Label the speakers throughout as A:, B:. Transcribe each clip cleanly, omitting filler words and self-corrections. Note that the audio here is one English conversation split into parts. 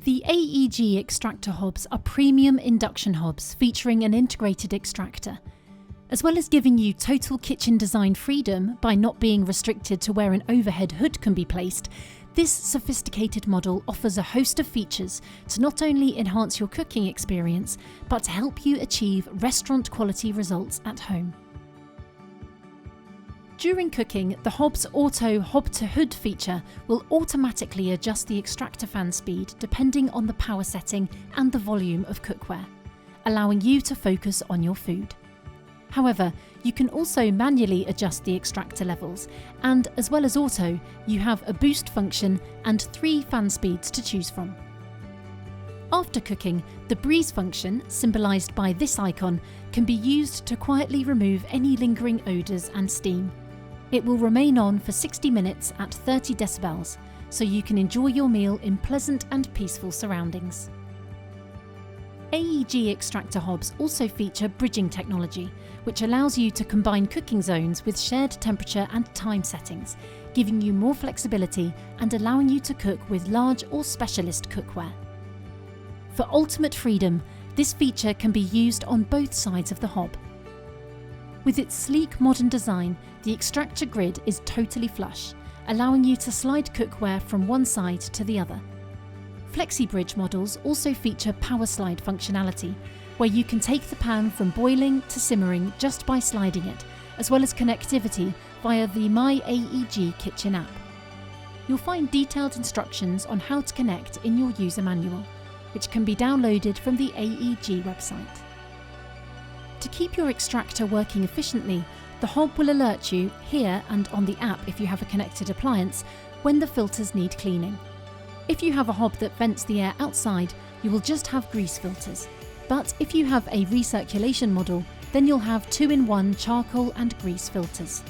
A: The AEG extractor hobs are premium induction hobs featuring an integrated extractor. As well as giving you total kitchen design freedom by not being restricted to where an overhead hood can be placed, this sophisticated model offers a host of features to not only enhance your cooking experience, but to help you achieve restaurant quality results at home. During cooking, the hob's auto hob to hood feature will automatically adjust the extractor fan speed depending on the power setting and the volume of cookware, allowing you to focus on your food. However, you can also manually adjust the extractor levels, and as well as auto, you have a boost function and 3 fan speeds to choose from. After cooking, the breeze function, symbolised by this icon, can be used to quietly remove any lingering odours and steam. It will remain on for 60 minutes at 30 decibels, so you can enjoy your meal in pleasant and peaceful surroundings. AEG extractor hobs also feature bridging technology, which allows you to combine cooking zones with shared temperature and time settings, giving you more flexibility and allowing you to cook with large or specialist cookware. For ultimate freedom, this feature can be used on both sides of the hob. With its sleek modern design, the extractor grid is totally flush, allowing you to slide cookware from one side to the other. FlexiBridge models also feature power slide functionality, where you can take the pan from boiling to simmering just by sliding it, as well as connectivity via the My AEG Kitchen app. You'll find detailed instructions on how to connect in your user manual, which can be downloaded from the AEG website. To keep your extractor working efficiently, the hob will alert you here and on the app if you have a connected appliance when the filters need cleaning. If you have a hob that vents the air outside, you will just have grease filters. But if you have a recirculation model, then you'll have 2-in-1 charcoal and grease filters.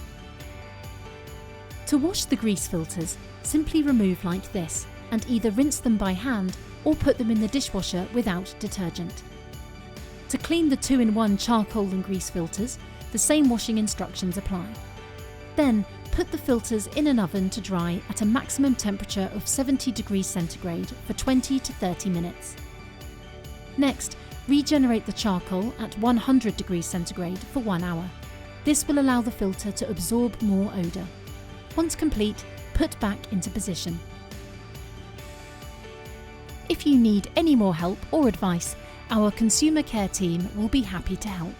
A: To wash the grease filters, simply remove like this and either rinse them by hand or put them in the dishwasher without detergent. To clean the 2-in-1 charcoal and grease filters, the same washing instructions apply. Then, put the filters in an oven to dry at a maximum temperature of 70 degrees centigrade for 20 to 30 minutes. Next, regenerate the charcoal at 100 degrees centigrade for 1 hour. This will allow the filter to absorb more odour. Once complete, put back into position. If you need any more help or advice, our consumer care team will be happy to help.